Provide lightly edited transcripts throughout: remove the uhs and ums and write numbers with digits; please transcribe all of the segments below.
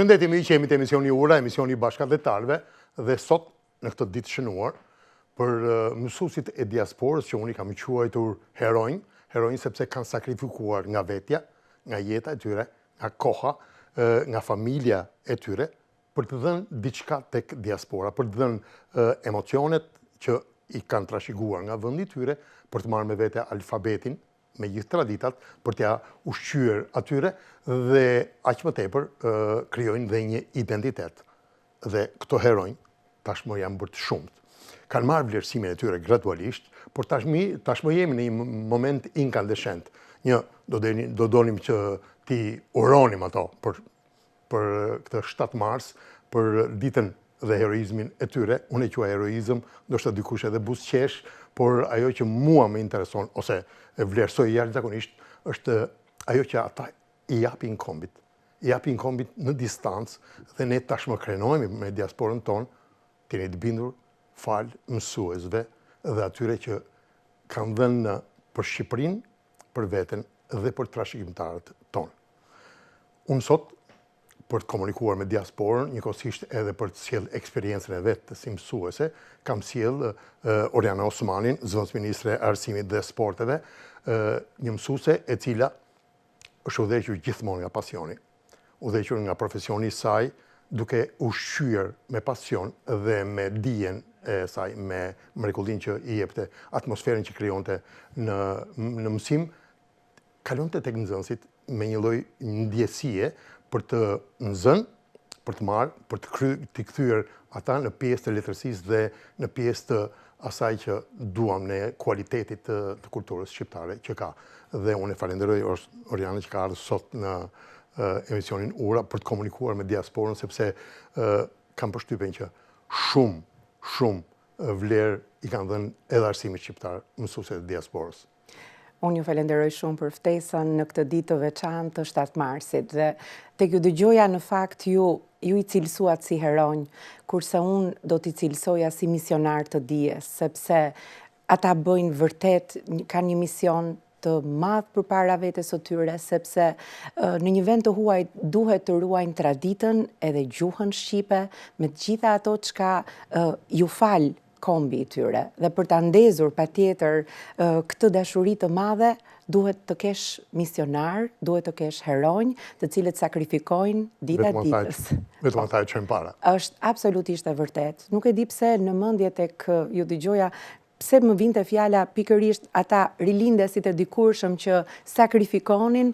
Përshëndetje miq, që jemi të emisioni Ura, emisioni i bashkëdhetarëve, dhe sot në këtë ditë shënuar për mësuesit e diasporës që unë i kam quajtur heronj sepse kanë sakrifikuar nga vetja, nga jeta e tyre, nga koha, nga familja e tyre për të dhënë diçka tek diaspora, për të dhënë emocionet që i kanë trashëguar nga vendi i tyre, për të marrë me vete alfabetin me gjithë traditat, për t'ja ushqyer atyre dhe aq më tepër krijojnë dhe një identitet. Dhe këto heronj tashmë janë bërë të shumët. Kanë marrë vlerësimin e tyre gradualisht, por tashmë jemi në një moment incandescent. Do donim që t'i uronim ato për këtë 7 mars, për ditën dhe heroizmin e tyre. Unë e quaj heroizëm, ndoshta dikush edhe buzëqesh, por ajo që mua më intereson, ose e vlerësoj jashtëzakonisht, është ajo që ata i japin kombit. I japin kombit në distancë, dhe ne tashmë krenohemi me diasporën tonë, të jeni të bindur falë mësuesve dhe atyre që kanë dhënë për Shqipërinë, për veten dhe për trashëgimtarët tonë. Unë sot, për të komunikuar me diasporën, njëkohësisht edhe për të sjell eksperiencën e vetë si mësuese, kam sjell Oriana Osmanin, zëvendësministre e Arsimit dhe Sporteve, një mësuese e cila është udhëhequr gjithmonë nga pasioni, udhëhequr nga profesioni i saj, duke ushqyer me pasion dhe me dijen e saj, me mrekullinë që i jepte, atmosferën që krijonte në mësim, kalonte tek nxënësit me një lloj ndjesie për të nxënë, për të marrë, për të kthyer ata në pjesë të letërsisë dhe në pjesë të asaj që duam ne, kualitetit të kulturës shqiptare që ka. Dhe unë e falenderoj Oriana që ka ardhur sot në emisionin Ura për të komunikuar me diasporën, sepse kam përshtypjen që shumë vlerë i kanë dhënë edhe arsimit shqiptar mësuesit e diasporës. Unë ju falenderoj shumë për ftesën në këtë ditë të veçantë të 7 marsit dhe tek ju dëgjoja në fakt ju i cilësuat si heronj, kurse unë do t'i cilësoja si misionar të dijes, sepse ata bëjnë vërtet, kanë një mision të madh përpara vetes së tyre, sepse në një vend të huaj duhet të ruajnë traditën edhe gjuhën shqipe me të gjitha ato çka ju fal kombi i tyre. Dhe për ta ndezur patjetër këtë dashuri të madhe, duhet të kesh misionar, duhet të kesh heronj, të cilët sakrifikojnë dita ditës. Vetëm ata e çojnë para. Është absolutisht e vërtet. Nuk e di pse në mendje tek ju dëgjoja pse më vinte fjala pikërisht ata rilindesit e dikurshëm që sakrifikonin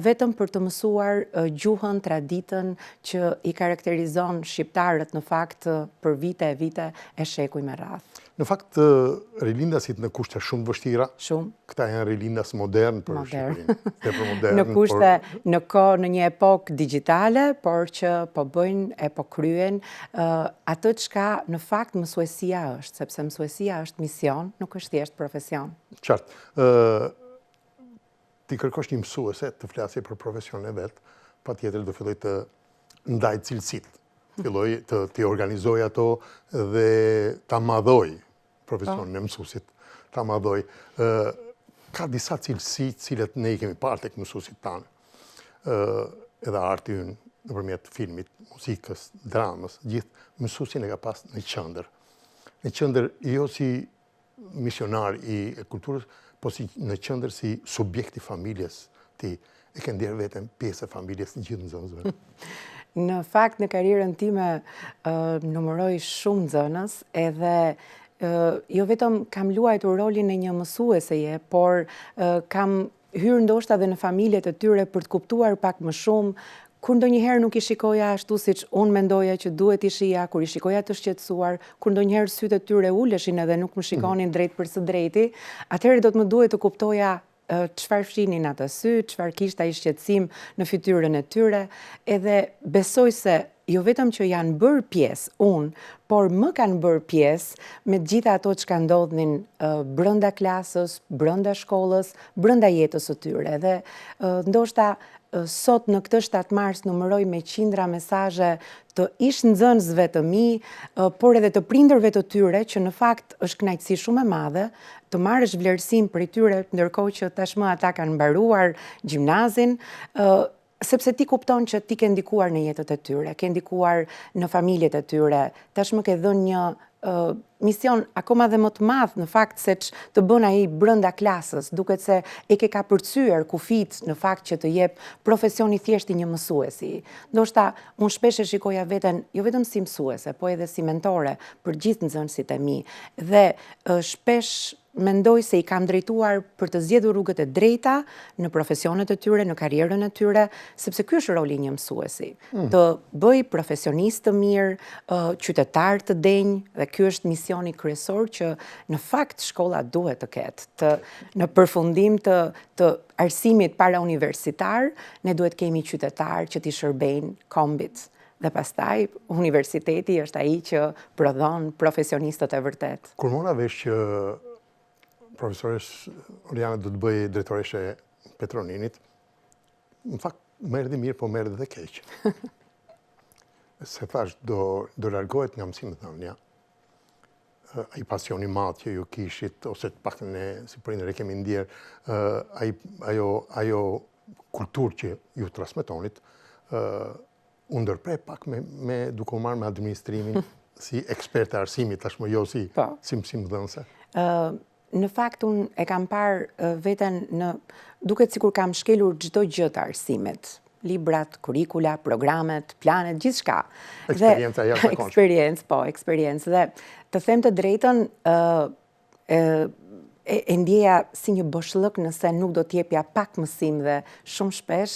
vetëm për të mësuar gjuhën, traditën që i karakterizon shqiptarët në fakt për vite e vite e shekuj me radhë. Në fakt, rilindasit në kushte shumë të vështira. Shumë. Këta janë rilindas modern për Shqipërinë. Në kushte në një epokë digjitale, por që po bëjnë e po kryen atë çka në fakt mësuesia është, sepse mësuesia është mision, nuk është thjesht profesion. Qartë. Ti kërkosh një mësuese të flasë për profesionin e vet, patjetër do filloj të ndaj cilësitë. Filloj të t'i organizoj ato dhe t'a madhoj profesionin e mësuesit, t'a madhoj. Ka disa cilësi cilët ne i kemi parë tek mësuesit tanë. Edhe arti ynë nëpërmjet filmit, muzikës, dramës, gjithë mësuesin e ka pas në qendër. Në qendër jo si misionar i kulturës, po si në qendër si subjekt i familjes. Ti e ke ndier veten pjesë e familjes në gjithë nxënësve. Në fakt, në karrierën time numëroj shumë nxënës, edhe jo vetëm kam luajtur rolin e një mësueseje, por kam hyrë ndoshta edhe në familjet e tyre për të kuptuar pak më shumë, kur ndonjëherë nuk i shikoja ashtu siç unë mendoja që duhet i shija, kur i shikoja të shqetësuar, kur ndonjëherë sytë e tyre uleshin edhe nuk më shikonin drejt për së drejti, atëherë do të më duhet të kuptoja çfarë fshinin atë sy, çfarë kishte ai shqetësim në fytyrën e tyre, edhe besoj se jo vetëm që janë bërë pjesë unë, por më kanë bërë pjesë me gjitha ato që kanë ndodhin brenda klasës, brenda shkollës, brenda jetës së tyre. Dhe ndoshta sot në këtë 7 mars numëroj me qindra mesazhe të ish nxënësve të mi, por edhe të prindërve të tyre, që në fakt është kënaqësi shumë e madhe të marrësh vlerësim prej tyre, ndërkohë që tashmë ata kanë mbaruar gjimnazin, sepse ti kupton që ti ke ndikuar në jetët e tyre, ke ndikuar në familjet e tyre, tashmë ke dhënë një mision akoma dhe më të madh në fakt se të bën ai brenda klasës, duket se e ke kapërcyer kufit në fakt që të jep profesioni thjesht një mësuesi. Ndoshta unë shpesh e shikoja veten jo vetëm si mësuese, po edhe si mentore për gjithë nxënësit e mi dhe shpesh mendoj se i kam drejtuar për të zgjedhur rrugët e drejta në profesionet e tyre, në karrierën e tyre, sepse ky është roli i një mësuesi. Të bëj profesionist të mirë, qytetar të denj, dhe ky është misioni kryesor që në fakt shkolla duhet të ketë. Në përfundim të arsimit para universitar, ne duhet kemi qytetar që t'i shërbejnë kombit. Dhe pastaj, universiteti është ai që prodhon profesionistët e vërtet. Kur mora vesh që profesores Oriana do të bëj drejtoreshe Petroninit, në fakt më erdhi mirë, po më erdhi dhe keq. Se thash, do largohet nga mësimdhënia, ai pasioni madh që ju kishit, ose të paktën ne si prindër e kemi ndjer, ajo kulturë që ju transmetonit, u ndërprej pak me duke u marrë me administrimin si ekspert e arsimit, tashmë jo si mësimdhënëse. Në fakt, unë e kam parë veten duket sikur kam shkelur çdo gjë të arsimit. Librat, kurikula, programet, planet, gjithçka. Eksperjenca jashtëzakonshme. Eksperiencë. Dhe të them të drejtën, e ndjeja si një boshllëk nëse nuk do t'jepja pak mësim dhe shumë shpesh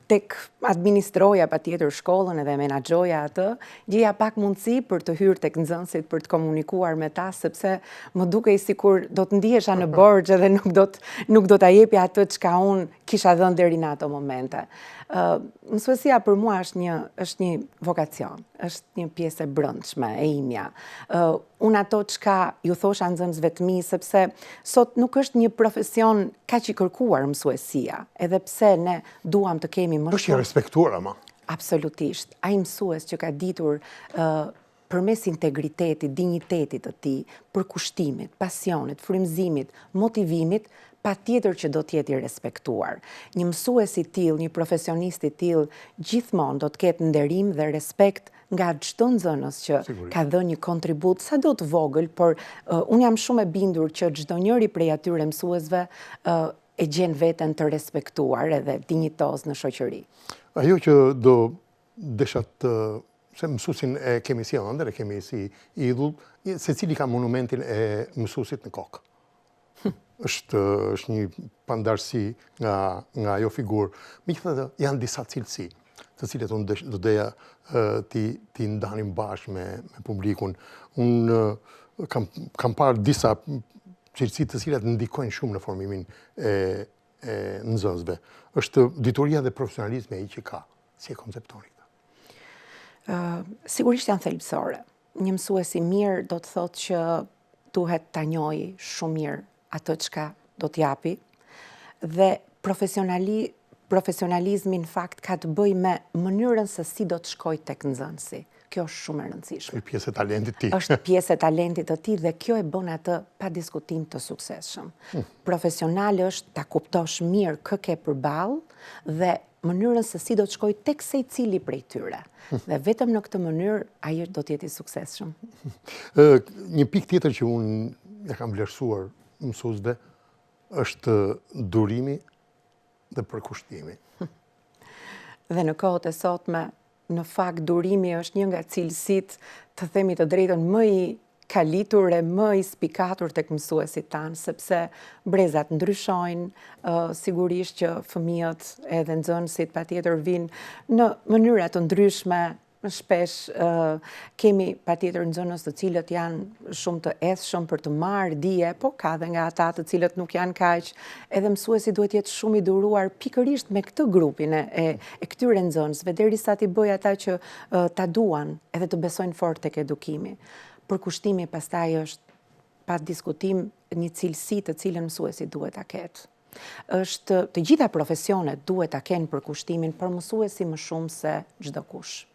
tek administroja patjetër shkollën edhe menaxhoja atë, gjeja pak mundësi për të hyrë tek nxënësit, për të komunikuar me ta, sepse më dukej sikur do të ndihesha në borxh edhe nuk do ta jepja atë çka unë kisha dhënë deri në ato momente. Mësuesia për mua është një vokacion, është një pjesë e brendshme e imja. Unë ato çka ju thosha nxënësve të mi, sepse sot nuk është një profesion kaq i kërkuar mësuesia, edhe pse ne duam të kemi më shumë. Është i respektuar ama. Absolutisht. Ai mësues që ka ditur përmes integritetit, dinjitetit të tij, përkushtimit, pasionit, frymëzimit, motivimit, patjetër që do të jetë i respektuar. Një mësues i tillë, një profesionist i tillë, gjithmonë do të ketë nderim dhe respekt nga çdo nxënës që ka dhënë një kontribut sado të vogël, por unë jam shumë e bindur që çdo njëri prej atyre mësuesve e gjen veten të respektuar edhe dinjitoz në shoqëri. Ajo që do desha se mësuesin e kemi si ëndër, e kemi si idhull, secili ka monumentin e mësuesit në kokë. është një pandarësi nga ajo figurë. Megjithatë, janë disa cilësi, të cilet unë do doja ti ndanim bashkë me publikun. Unë kam parë disa cilësi të cilat ndikojnë shumë në formimin e nxënësve. Është dituria dhe profesionalizmi ai që ka. Si e konceptoni këtë? Sigurisht janë thelbësore. Një mësues i mirë do të thotë që duhet ta njohë shumë mirë atë çka do t'japi dhe profesionalizmi në fakt ka të bëjë me mënyrën se si do të shkojë tek nxënësi. Kjo është shumë e rëndësishme. Është pjesë e talentit të tij. Është pjesë e talentit të tij dhe kjo e bën atë pa diskutim të suksesshëm. Profesional është ta kuptosh mirë kë ke përballë dhe mënyrën se si do të shkojë tek secili prej tyre. Dhe vetëm në këtë mënyrë ai do të jetë i suksesshëm. Një pikë tjetër që unë ja kam vlerësuar mësuesve është durimi dhe përkushtimi. Dhe në kohët e sotme, në fakt durimi është një nga cilësitë, të themi të drejtën, më i kalitur e më i spikatur tek mësuesit tanë, sepse brezat ndryshojnë, sigurisht që fëmijët edhe nxënësit patjetër vinë në mënyra të ndryshme. Shpesh kemi patjetër nxënës të cilët janë shumë të ethshëm për të marrë dije, po ka dhe nga ata të cilët nuk janë kaq. Edhe mësuesi duhet jetë shumë i duruar pikërisht me këtë grupin e këtyre nxënësve, derisa t'i bëjë ata që ta duan edhe të besojnë fort tek edukimi. Përkushtimi pastaj është pa diskutim një cilësi të cilën mësuesi duhet ta ketë. Të gjitha profesionet duhet ta kenë përkushtimin, por mësuesi më shumë se çdo kush.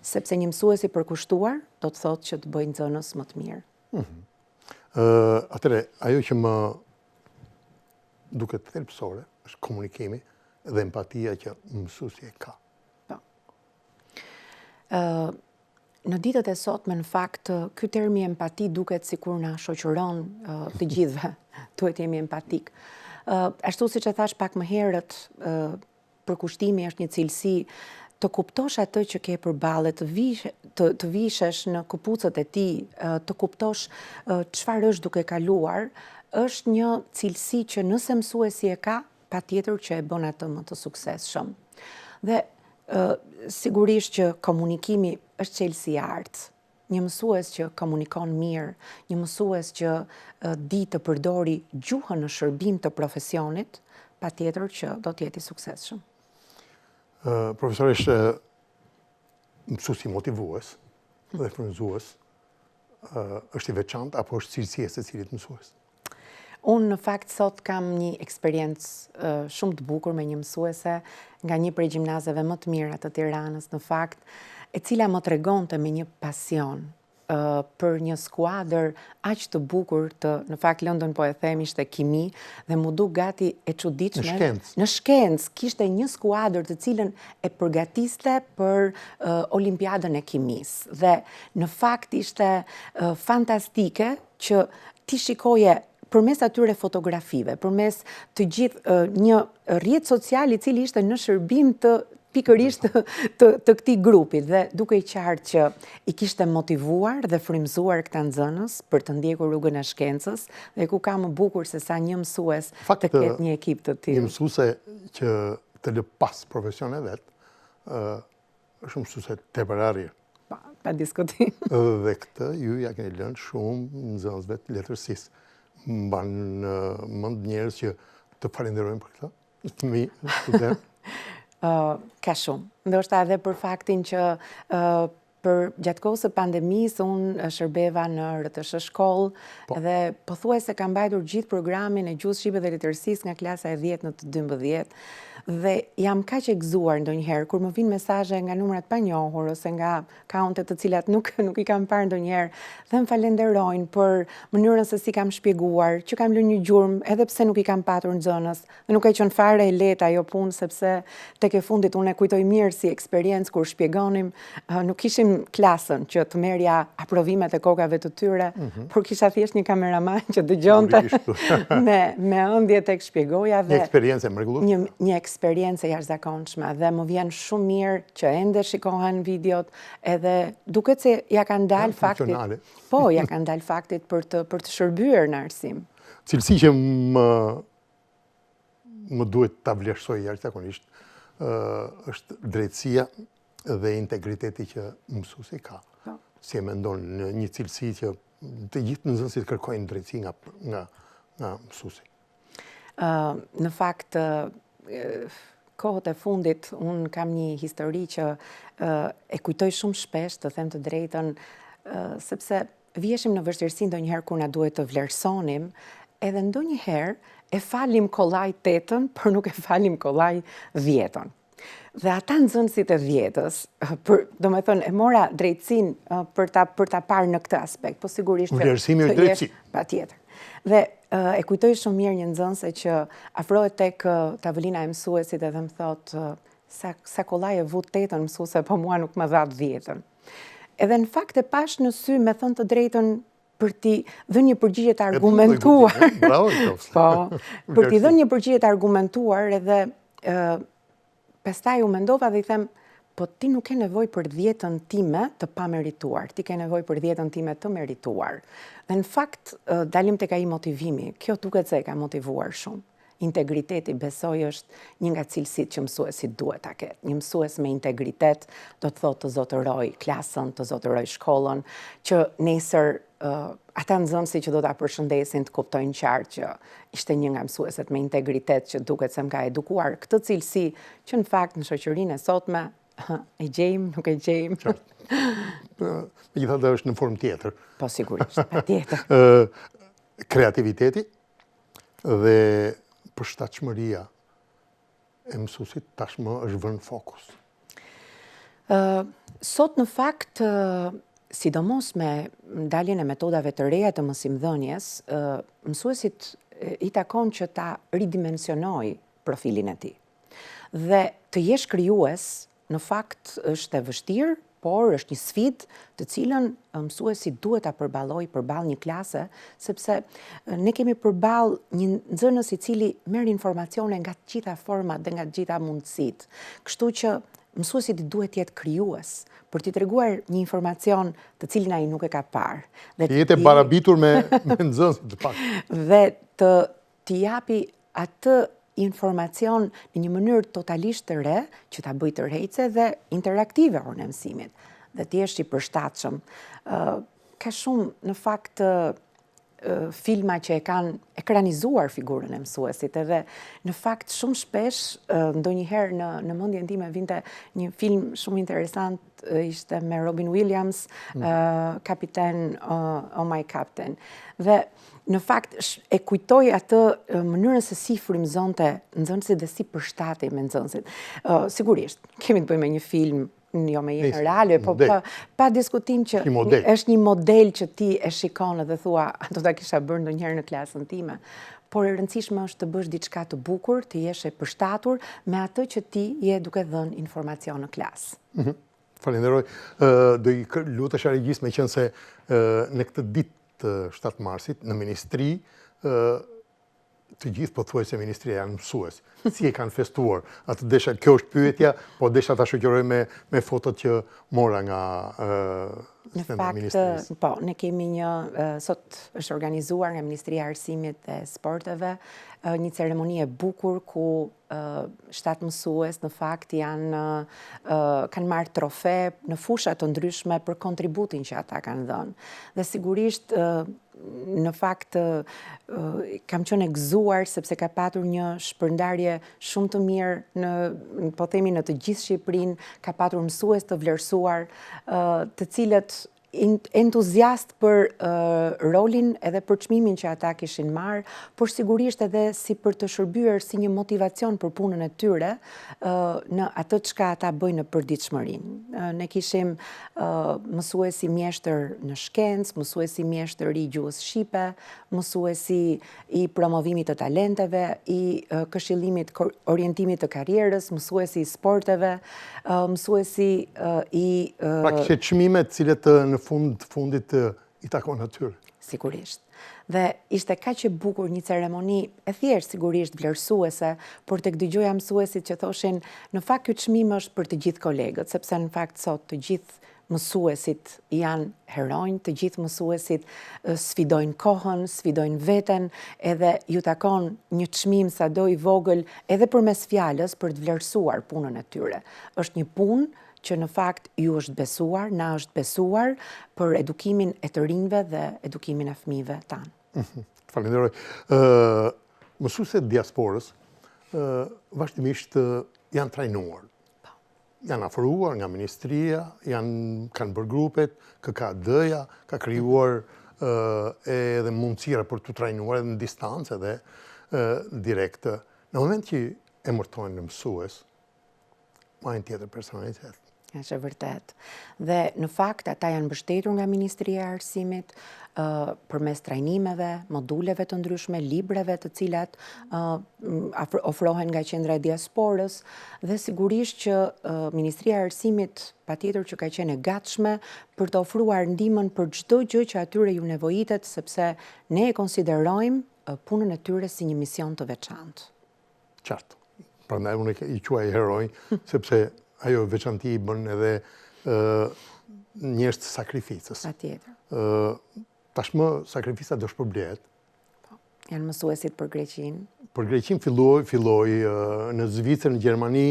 Sepse një mësues i përkushtuar do të thotë që të bëjë nxënës më të mirë. Atëre, ajo që më duket thelbësore është komunikimi dhe empatia që mësuesi e ka. Në ditët e sotme, në fakt, ky termi empati duket sikur na shoqëron të gjithëve, duhet jemi empatik. Ashtu siç e thash pak më herët, përkushtimi është një cilësi të kuptosh atë që ke përballë, të vishesh në këpucët e tij, të kuptosh çfarë është duke kaluar, është një cilësi që nëse mësuesi e ka, patjetër që e bën atë më të suksesshëm. Dhe sigurisht që komunikimi është çelësi e artë. Një mësues që komunikon mirë, një mësues që di të përdori gjuhën në shërbim të profesionit, patjetër që do të jetë i suksesshëm. Profesor, është mësuesi motivues dhe frymëzues, është i veçantë apo është cilësia e secilit mësues? Unë në fakt sot kam një eksperiencë shumë të bukur me një mësuese nga një prej gjimnazeve më të mira të Tiranës, në fakt, e cila më tregonte me një pasion për një skuadër aq të bukur në fakt London po e them ishte kimi dhe mu duk gati e çuditshme. Në shkencë kishte një skuadër të cilën e përgatiste për Olimpiadën e kimisë dhe në fakt ishte fantastike që ti shikoje përmes atyre fotografive, përmes të gjithë një rrjet social i cili ishte në shërbim të pikërisht të këtij grupi dhe duke i qartë që i kishte motivuar dhe frymëzuar këta nxënës për të ndjekur rrugën e shkencës dhe ku ka më bukur se sa një mësues të ketë një ekip të tillë. Një mësuese që të lë pas profesion e vet, është mësuese tepër arrir. Pa diskutim. Dhe këtë ju ja keni lënë shumë nxënësve të letërsisë. Mban mend njerëz që të falenderojnë për këtë? Fëmijë, student? Ka shumë. Ndoshta edhe për faktin që për gjatë kohës së pandemisë unë shërbeva në RTS shkollë dhe pothuajse kam mbajtur gjithë programin e gjuhës shqipe dhe letërsisë nga klasa e 10 në të 12 dhe jam kaq e gëzuar ndonjëherë kur më vijnë mesazhe nga numrat pa njohur ose nga akaunte të cilat nuk i kam parë ndonjëherë dhe më falenderojnë për mënyrën se si kam shpjeguar, që kam lënë një gjurmë edhe pse nuk i kam patur nxënës dhe nuk ka qenë fare e lehtë ajo punë sepse tek e fundit unë e kujtoj mirë si eksperiencë kur shpjegonim, nuk kishim klasën që të merja aprovimet e kokave të tyre, por kisha thjesht një kameraman që dëgjonte me ëndje tek shpjegoja dhe një eksperiencë e mrekullueshme. Një eksperiencë e jashtëzakonshme dhe më vjen shumë mirë që ende shikohen videot edhe duket se ja kanë dalë faktit. Po, ja kanë dalë faktit për të shërbyer në arsim. Cilësi që më duhet ta vlerësoj jashtëzakonisht është drejtësia dhe integriteti që mësuesi ka. Si e mendon një cilësi që të gjithë nxënësit kërkojnë drejtësi nga mësuesi? Në fakt, kohët e fundit, unë kam një histori që e kujtoj shumë shpesh, të them të drejtën, sepse vjeshim në vështirësi ndonjëherë kur na duhet të vlerësonim, edhe ndonjëherë e falim kollaj 8-ën, por nuk e falim kollaj 10-ën. Dhe ata nxënësit e 10-ës, domethënë e mora drejtësinë për ta parë në këtë aspekt, po sigurisht vlerësimi është drejtësi. Patjetër. Dhe e kujtoj shumë mirë një nxënëse që afrohet tek tavolina e mësuesit edhe më thotë sa kollaj e vut 8-ën mësuese, po mua nuk më dha 10-ën. Edhe në fakt e pash në sy me thënë të drejtën për t'i dhënë një përgjigje të argumentuar. Po, për t'i dhënë një përgjigje të argumentuar edhe pastaj u mendova dhe i them, po ti nuk ke nevojë për 10-ën time të pamerituar, ti ke nevojë për 10-ën time të merituar. Dhe në fakt, dalim tek ai motivimi, kjo duket se e ka motivuar shumë. Integriteti, besoj, është një nga cilësitë që mësuesi duhet ta ketë. Një mësues me integritet do të thotë të zotëroj klasën, të zotëroj shkollën, që nesër ata nxënësi që do ta përshëndesin të kuptojnë qartë që ishte një nga mësueset me integritet që duket se më ka edukuar këtë cilësi që në fakt në shoqërinë e sotme e gjejmë, nuk e gjejmë. Megjithatë është në formë tjetër. Po sigurisht, patjetër. Kreativiteti dhe përshtatshmëria e mësuesit tashmë është vënë fokus. Sot në fakt, sidomos me ndaljen e metodave të reja të mësimdhënies, mësuesit i takon që ta ridimensionojë profilin e tij. Dhe të jesh krijues, në fakt është e vështirë, por është një sfidë të cilën mësuesi duhet ta përballojë përballë një klase, sepse ne kemi përballë një nxënës i cili merr informacione nga të gjitha format dhe nga të gjitha mundësitë. Kështu që mësuesi duhet të jetë krijues për t'i treguar një informacion të cilin ai nuk e ka parë. Dhe të jetë barabitur me nxënësit të pak. Dhe t'i japi atë informacion në një mënyrë totalisht të re, që ta bëjë tërheqëse dhe interaktive orën e mësimit, dhe të jesh i përshtatshëm. Ka shumë, në fakt, filma që e kanë ekranizuar figurën e mësuesit, edhe në fakt shumë shpesh, ndonjëherë në mendjen time vinte një film shumë interesant, ishte me Robin Williams, Kapiten Oh My Captain. Dhe në fakt e kujtoj atë mënyrën se si frymëzonte nxënësit dhe si përshtatej me nxënësit. Sigurisht, kemi të bëjmë me një film jo me jenë reale, po pa diskutim që është një model që ti e shikon dhe thua, do ta kisha bërë ndonjëherë në klasën time. Por e rëndësishme është të bësh diçka të bukur, të jesh e përshtatur me atë që ti je duke dhënë informacion në klasë. Falenderoj. Do i lutesh regjis, me qenë se në këtë ditë të 7 marsit, në ministri, të gjithë pothuajse ministria janë mësues. Si e kanë festuar? Atë desha, kjo është pyetja, po desha ta shoqëroj me fotot që mora nga ministrisë. Në fakt, po, ne kemi sot është organizuar nga Ministria e Arsimit dhe Sporteve, një ceremoni e bukur ku 7 mësues në fakt kanë marrë trofe në fusha të ndryshme për kontributin që ata kanë dhënë. Dhe sigurisht në fakt kam qenë e gëzuar sepse ka patur një shpërndarje shumë të mirë po themi në të gjithë Shqipërinë, ka patur mësues të vlerësuar, të cilët entuziast për rolin edhe për çmimin që ata kishin marrë, por sigurisht edhe si për të shërbyer si një motivacion për punën e tyre në atë çka ata bëjnë në përditshmërinë. Ne kishim mësuesi mjeshtër në shkencë, mësuesi mjeshtër i gjuhës shqipe, mësuesi i promovimit të talenteve, i këshillimit orientimit të karrierës, mësuesi i sporteve, mësuesi i pra kishte çmime të cilët në fundit i takon atyre. Sigurisht. Dhe ishte kaq e bukur një ceremoni e thjesht sigurisht vlerësuese, por tek dëgjoja mësuesit që thoshin, në fakt ky çmim është për të gjithë kolegët, sepse në fakt sot të gjithë mësuesit janë heronj, të gjithë mësuesit sfidojnë kohën, sfidojnë veten, edhe ju takon një çmim sado i vogël edhe përmes fjalës për të vlerësuar punën e tyre. Është një punë që në fakt ju është besuar, na është besuar për edukimin e të rinjve dhe edukimin e fëmijëve tanë. Falenderoj. Mësuesit diasporës vazhdimisht janë trajnuar. Janë afruar nga ministria, kanë bërë grupet, KKD-ja, ka krijuar edhe mundësira për të trajnuar edhe në distancë edhe direkte. Në moment që emërtojnë në mësues, majnë tjetër personalitet. Është e vërtet. Dhe në fakt ata janë mbështetur nga Ministria e Arsimit përmes trajnimeve, moduleve të ndryshme, librave të cilat ofrohen nga Qendra e Diasporës dhe sigurisht që Ministria e Arsimit patjetër që ka qenë e gatshme për të ofruar ndihmën për çdo gjë që atyre ju nevojitet, sepse ne e konsiderojmë punën e tyre si një mision të veçantë. Qartë. Prandaj unë i quaj heroj, sepse ajo veçanti i bën edhe njerëz të sakrificës. Patjetër. Tashmë sakrifica do shpërblet. Janë mësuesit për Greqinë. Për Greqinë filloi në Zvicër, në Gjermani,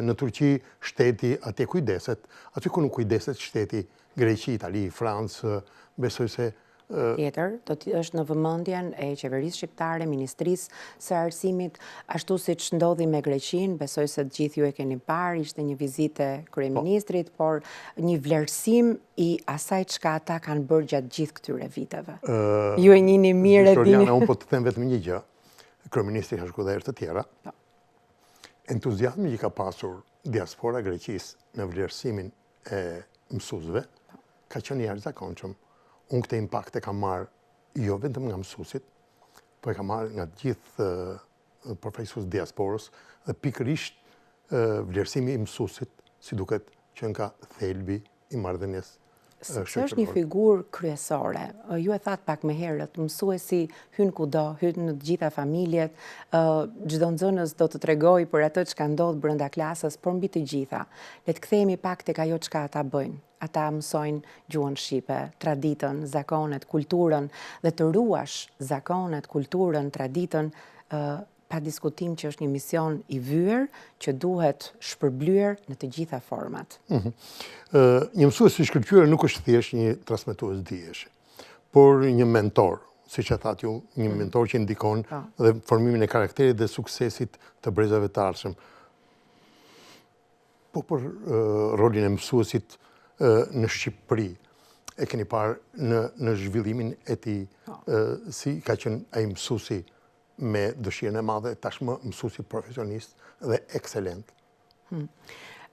në Turqi, shteti atje kujdeset. Aty ku nuk kujdeset shteti Greqi, Itali, Francë, besoj se Tjetër, është në vëmendjen e qeverisë shqiptare, Ministrisë së Arsimit, ashtu siç ndodhi me Greqinë, besoj se të gjithë ju e keni parë, ishte një vizitë e kryeministrit, por një vlerësim i asaj çka ata kanë bërë gjatë gjithë këtyre viteve. Ju e njihni mirë e dini. Historiana, unë po të them vetëm një gjë. Kryeministri ka shkuar dhe herë të tjera. Entuziazmi që ka pasur diaspora e Greqisë në vlerësimin e mësuesve ka qenë i jashtëzakonshëm. Unë këtë impakte kam marrë jo vetëm nga mësuesit, po e kam marrë nga gjithë përfaqësues diasporës dhe pikërisht vlerësimi i mësuesit, si duket që nga thelbi i marrëdhënies. Sepse është një figurë kryesore. Ju e thatë pak më herët, mësuesi hyn kudo, hyn në të gjitha familjet, çdo nxënës do të tregojë për atë çka ndodh brenda klasës, por mbi të gjitha. Le të kthehemi pak tek ajo çka ata bëjnë. Ata mësojnë gjuhën shqipe, traditën, zakonet, kulturën dhe të ruash zakonet, kulturën, traditën, pa diskutim që është një mision i vyer që duhet shpërblyer në të gjitha format. Një mësues i shkëlqyer nuk është thjesht një transmetues dijesh, por një mentor, siç e thatë ju, një mentor që ndikon dhe formimin e karakterit dhe suksesit të brezave të ardhshëm. Po për rolin e mësuesit në Shqipëri, e keni parë në zhvillimin e tij, si ka qenë ai mësuesi me dëshirën e madhe, tashmë mësuesi profesionist dhe ekselent.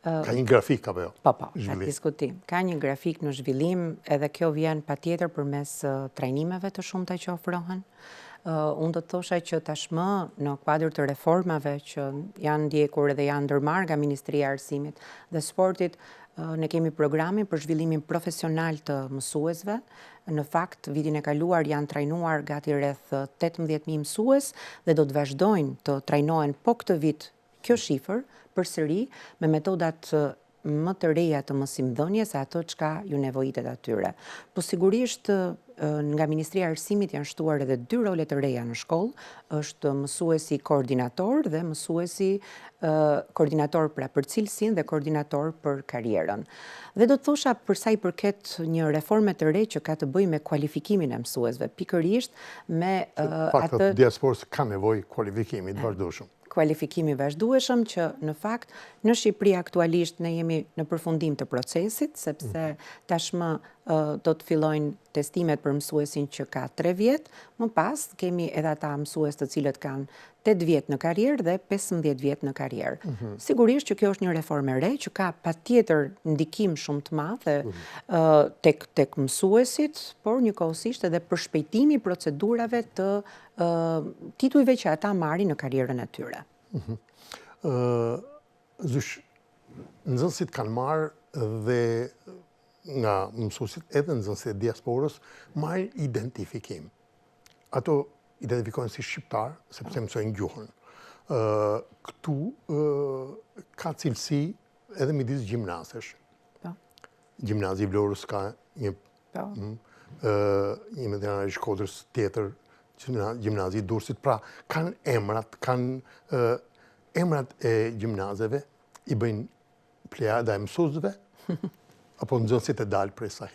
Ka një grafik apo jo? Po, pa diskutim. Ka një grafik në zhvillim, edhe kjo vjen patjetër përmes trajnimeve të shumta që ofrohen. Unë do të thosha që tashmë në kuadër të reformave që janë ndjekur dhe janë ndërmarrë nga Ministria e Arsimit dhe Sportit, ne kemi programin për zhvillimin profesional të mësuesve. Në fakt, vitin e kaluar janë trajnuar gati rreth 18.000 mësues dhe do të vazhdojnë të trajnohen po këtë vit kjo shifër përsëri me metodat më të reja të mësimdhënies se ato çka ju nevojitet atyre. Po sigurisht nga Ministria e Arsimit janë shtuar edhe 2 role të reja në shkollë, është mësuesi koordinator dhe mësuesi koordinator pra për cilësinë dhe koordinator për karrierën. Dhe do të thosha për sa i përket një reforme të re që ka të bëjë me kualifikimin e mësuesve, pikërisht me atë diasporës ka nevojë kualifikimit vazhdueshëm. Kualifikimi vazhdueshëm që në fakt në Shqipëri aktualisht ne jemi në përfundim të procesit, sepse tashmë do të fillojnë testimet për mësuesin që ka 3 vjet, më pas kemi edhe ata mësues të cilët kanë 8 vjet në karrierë dhe 15 vjet në karrierë. Sigurisht që kjo është një reformë e re që ka patjetër ndikim shumë të madh tek mësuesit, por njëkohësisht edhe për shpejtimi i procedurave të titujve që ata marrin në karrierën e tyre. Zysh, nxënësit kanë marrë dhe nga mësuesit edhe nxënësit e diasporës marrin identifikim. Ato identifikohen si shqiptar, sepse mësojnë gjuhën. Këtu ka cilësi edhe midis gjimnazesh. Gjimnazi i Vlorës ka një medianare i Shkodrës tjetër, gjimnazi i Durrësit, pra kanë emrat, emrat e gjimnazeve i bëjnë plejada e mësuesve apo nxënësit e dalë prej saj.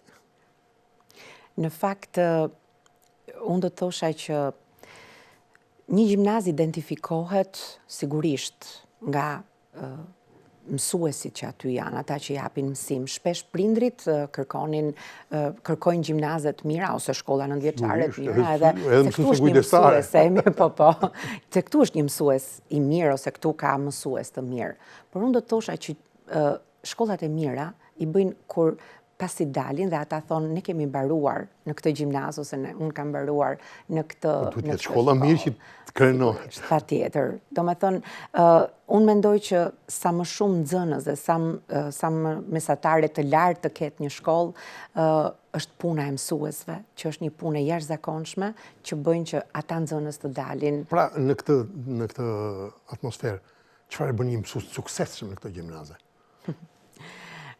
Në fakt, unë do të thosha që një gjimnaz identifikohet sigurisht nga mësuesit që aty janë, ata që japin mësim. Shpesh prindrit kërkojnë gjimnaze të mira ose shkolla nëntëvjeçare të mira, edhe se këtu është një mësues, se këtu është një mësues i mirë ose këtu ka mësues të mirë. Por unë do të thosha që shkollat e mira i bëjnë kur pasi dalin dhe ata thonë ne kemi mbaruar në këtë gjimnaz ose unë kam mbaruar në këtë shkolla mirë që të krenohet. Patjetër. Domethënë, unë mendoj që sa më shumë nxënës dhe sa më mesatare të lartë të ketë një shkollë, është puna e mësuesve, që është një punë e jashtëzakonshme që bëjnë që ata nxënës të dalin. Pra, në këtë atmosferë, çfarë bën një mësues të suksesshëm në këtë gjimnaze?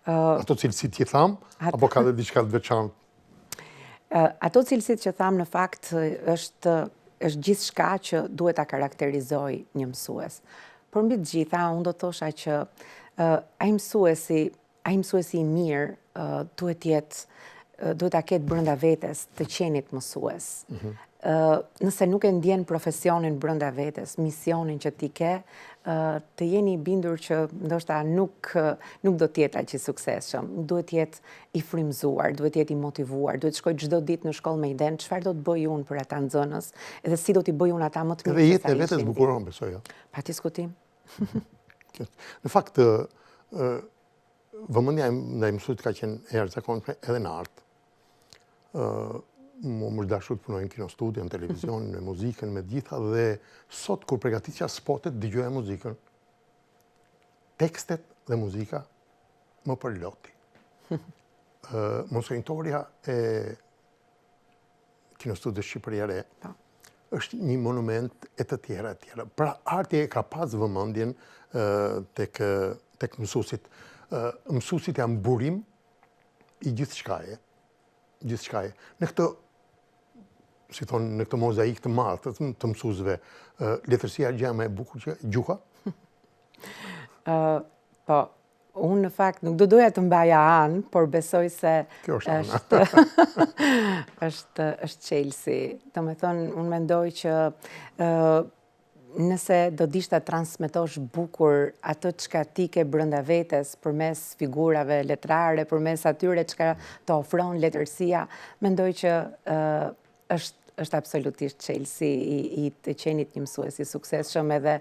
Ato cilësit që thamë, apo ka dhe diçka të veçantë? Ato cilësit që thamë në fakt është gjithçka që duhet ta karakterizoj një mësues. Por mbi të gjitha, unë do të thosha që ai mësuesi i mirë duhet ta ketë brenda vetes të qenit mësues. Nëse nuk e ndjen profesionin brenda vetes, misionin që ti ke, të jeni bindur që ndoshta nuk do të jetë aq i suksesshëm. Duhet të jetë i frymëzuar, duhet të jetë i motivuar, duhet të shkojë çdo ditë në shkollë me idenë çfarë do të bëj unë për ata nxënës, edhe si do t'i bëj unë ata më të mirë. Edhe jeta e vetes zbukuron, besoj. Pa diskutim. Në fakt, vëmendja ndaj mësuesit ka qenë e jashtëzakonshme edhe në art. Më dashur të punoj në kinostudie, në televizion, në muzikën, me gjitha, dhe sot kur përgatitja spotet, dëgjoja muzikën. tekstet dhe muzika më përloti. Mosojnëtoria e Kinostudës Shqipëria Re është një monument e të tjera. Pra, arti e ka pas vëmendjen tek mësuesit. Mësuesit janë burim i gjithçkaje. Në këtë, si thonë, në këtë mozaik të madh të mësuesve, letërsia gjë më e bukur që gjuha? Po, unë në fakt nuk do doja të mbaja anë, por besoj se Kjo është ana. është qelsi. Do me thonë, unë mendoj që nëse do dishta transmetosh bukur atë çka ti ke brenda vetes përmes figurave letrare, përmes atyre çka të ofron letërsia, mendoj që është absolutisht qelsi i të qenit një mësues i suksesshëm, edhe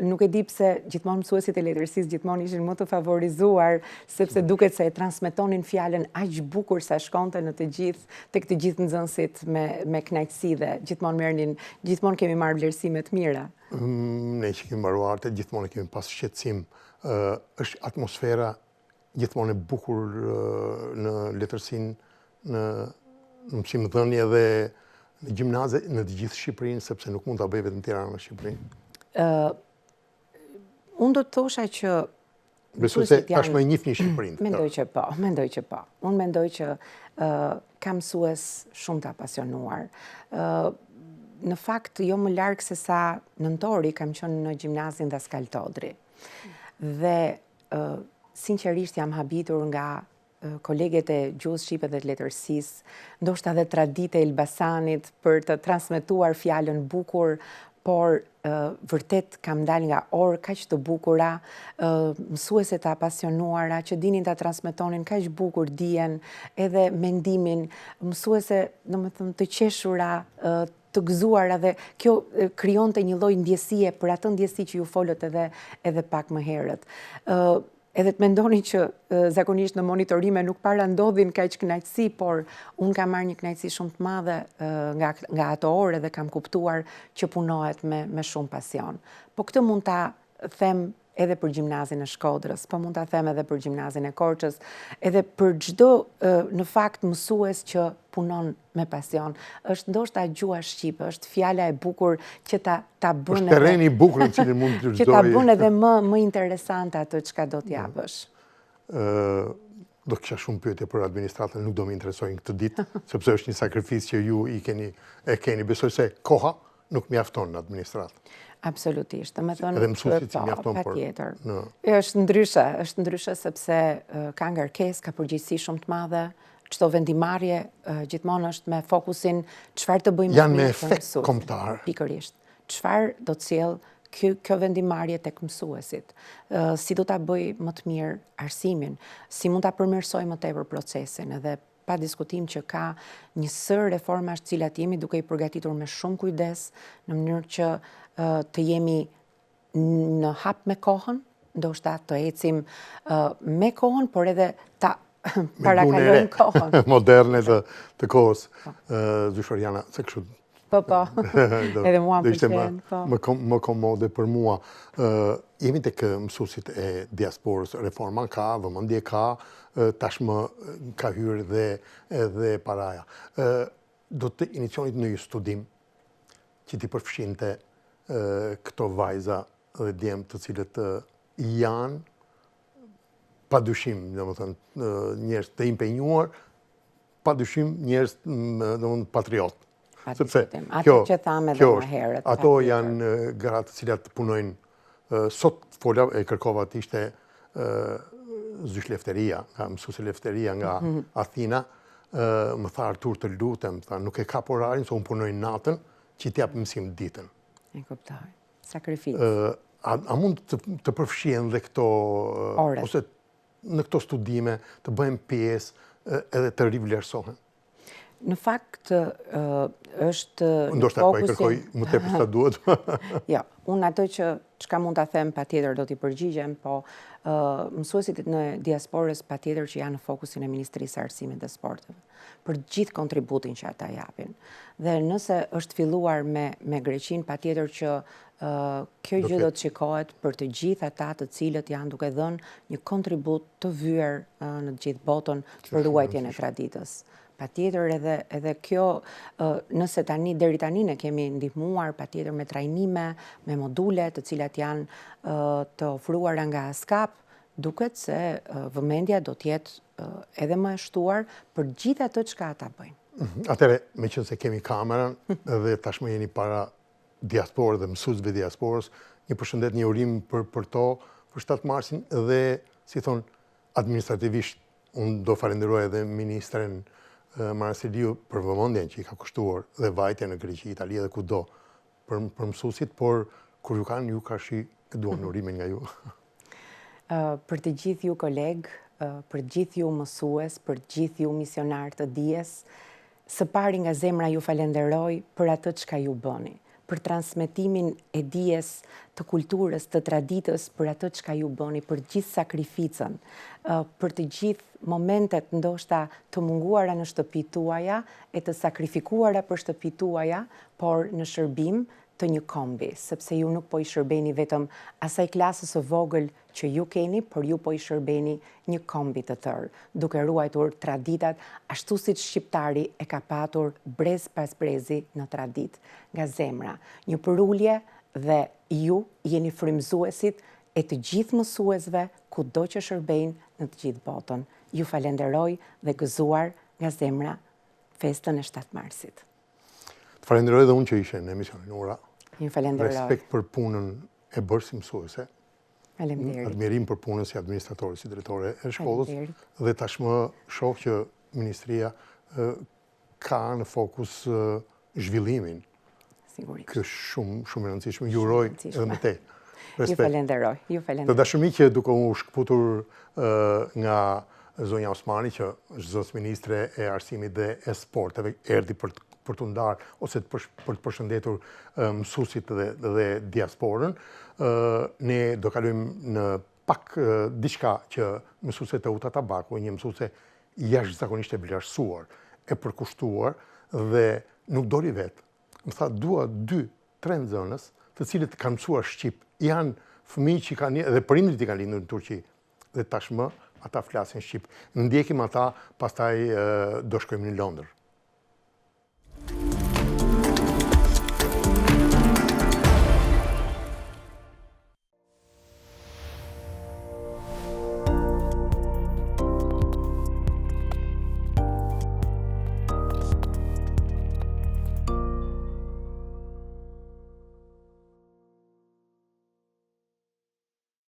nuk e di pse gjithmonë mësuesit e letërsisë gjithmonë ishin më të favorizuar, sepse duket se e transmetonin fjalën aq bukur sa shkonte në tek të gjithë nxënësit me kënaqësi dhe gjithmonë kemi marrë vlerësime të mira. Ne që kemi mbaruar arte, gjithmonë kemi pas shqetësim. Është atmosfera gjithmonë e bukur në letërsinë, në mësimdhënie dhe në gjimnaze në të gjithë Shqipërinë, sepse nuk mund ta bëj vetëm Tirana në Shqipërinë. Unë do të thosha që besoj se tashmë e njihni Shqipërinë. Mendoj që po. Unë mendoj që ka mësues shumë të apasionuar. Në fakt, jo më larg se sa nëntori kam qenë në gjimnazin Daskal Todri. Dhe sinqerisht jam habitur nga koleget e gjuhës shqipe dhe të letërsisë, ndoshta edhe traditë e Elbasanit për të transmetuar fjalën bukur, por vërtet kam dalë nga orë kaq të bukura, mësuese të apasionuara që dinin ta transmetonin kaq bukur dijen, edhe mendimin, mësuese, domethënë, të qeshura, të gëzuara, dhe kjo krijonte një lloj ndjesie për atë ndjesi që ju folët edhe pak më herët. Edhe të mendoni që zakonisht në monitorime nuk para ndodhin kaq kënaqësi, por unë kam marrë një kënaqësi shumë të madhe nga ato ore dhe kam kuptuar që punohet me shumë pasion. Po këtë mund ta them edhe për gjimnazin e Shkodrës, po mund ta them edhe për gjimnazin e Korçës, edhe për çdo në fakt mësues që punon me pasion. Është ndoshta gjuha shqipe, është fjala e bukur që ta bën Është terreni i bukur në cilin mund të që ta bën edhe më interesante atë çka do t'japësh. Do kisha shumë pyetje për administratën, nuk do më interesojnë këtë ditë, sepse është një sakrificë që ju e keni. Besoj se koha nuk mjafton në administratë. Absolutisht. Edhe mësuesit si mjafton, por patjetër. Është ndryshe sepse ka ngarkesë, ka përgjegjësi shumë të madhe. Çdo vendimarrje gjithmonë është me fokusin çfarë të bëjmë janë me efekt kombëtar. Pikërisht. Çfarë do të sjell kjo vendimarrje tek mësuesit? Si do ta bëj më të mirë arsimin? Si mund ta përmirësoj më tepër procesin? Edhe pa diskutim që ka një sër reformash të cilat jemi duke i përgatitur me shumë kujdes, në mënyrë që të jemi në hap me kohën, ndoshta të ecim me kohën, por edhe ta parakalojmë kohën. Moderne të kohës. Zyshoriana, se kështu. Po, edhe mua më pëlqen. Më komode për mua. Jemi tek mësuesit e diasporës, reforma ka, vëmendje ka, tashmë ka hyrë edhe paraja. Do të inicionit në një studim që t'i përfshinte këto vajza dhe djemë të cilët janë padyshim, domethënë, njerëz të impenjuar, padyshim njerëz patriot. Sepse ato që thamë edhe më herët. Ato janë gratë të cilat punojnë sot fola e kërkova të ishte Zysh Lefteria, nga mësuesi Lefteria nga Athina, më tha Artur të lutem, tha nuk e kap orarin se unë punoj natën që t'jap mësim ditën. E kuptoj. Sakrificë. A mund të përfshihen dhe këto ose në këto studime të bëjmë pjesë edhe të rivlerësohen? Në fakt, është Ndoshta po e kërkoj më tepër sa duhet. Jo, unë ato çka mund ta them patjetër do t'i përgjigjem, po mësuesit në diasporës patjetër që janë në fokusin e Ministrisë së Arsimit dhe Sportit për gjithë kontributin që ata japin. Dhe nëse është filluar me Greqinë, patjetër që kjo gjë do të shikohet për të gjithë ata të cilët janë duke dhënë një kontribut të vyer në të gjithë botën për ruajtjen e traditës. Patjetër edhe kjo, nëse deri tani ne kemi ndihmuar patjetër me trajnime, me module të cilat janë të ofruara nga ASCAP, duket se vëmendja do të jetë edhe më e shtuar për gjithë ato çka ata bëjnë. Atëre, meqense kemi kamerën dhe tashmë jeni para diasporë dhe mësuesve diasporës, një përshëndet, një urim për to, për 7 marsin dhe, si thonë, administrativisht, unë do falenderoj edhe ministren Marasiliu për vëmendjen që i ka kushtuar dhe vajtja në Greqi, Itali dhe kudo për mësuesit, por kur ju kanë, ju ka shi e duan urimin nga ju. Për të gjithë ju kolegë, për të gjithë ju mësues, për të gjithë ju misionar të dijes, së pari nga zemra ju falenderoj për atë çka ju bëni, për transmetimin e dijes, të kulturës, të traditës, për atë çka ju bëni, për gjithë sakrificën, për të gjithë momentet ndoshta të munguara në shtëpitë tuaja e të sakrifikuara për shtëpitë tuaja, por në shërbim të një kombi, sepse ju nuk po i shërbeni vetëm asaj klasës së vogël që ju keni, por ju po i shërbeni një kombi të tërë, duke ruajtur traditat ashtu siç shqiptari e ka patur brez pas brezi në tradit, nga zemra. Një përulje dhe ju jeni frymëzuesit e të gjithë mësuesve kudo që shërbejnë në të gjithë botën. Ju falenderoj dhe gëzuar nga zemra festën e 7 marsit. Të falenderoj dhe unë që ishe në emisionin Ura. Ju falenderoj. Respekt për punën e bërë si mësuese. Faleminderit. Admirim për punën si administratore, si drejtore e shkollës. Dhe tashmë shoh që Ministria ka në fokus zhvillimin. Sigurisht. Kjo shumë e rëndësishme. Ju uroj edhe më tej. Ju falenderoj. Të dashëmi që duke u shkëputur nga zonja Osmani, që është zotës ministre e arsimit dhe e sporteve, erdhi për të ndarë ose për të përshëndetur mësuesit dhe diasporën, ne do kalojmë në pak diçka që mësuese Teuta Tabaku, një mësuese jashtëzakonisht e vlerësuar, e përkushtuar dhe nuk doli vetë. Më tha, dua 2-3 nxënës të cilët kanë mësuar shqip, janë fëmijë që kanë dhe prindrit i kanë lindur në Turqi dhe tashmë ata flasin shqip. Ndjekim ata, pastaj do shkojmë në Londër.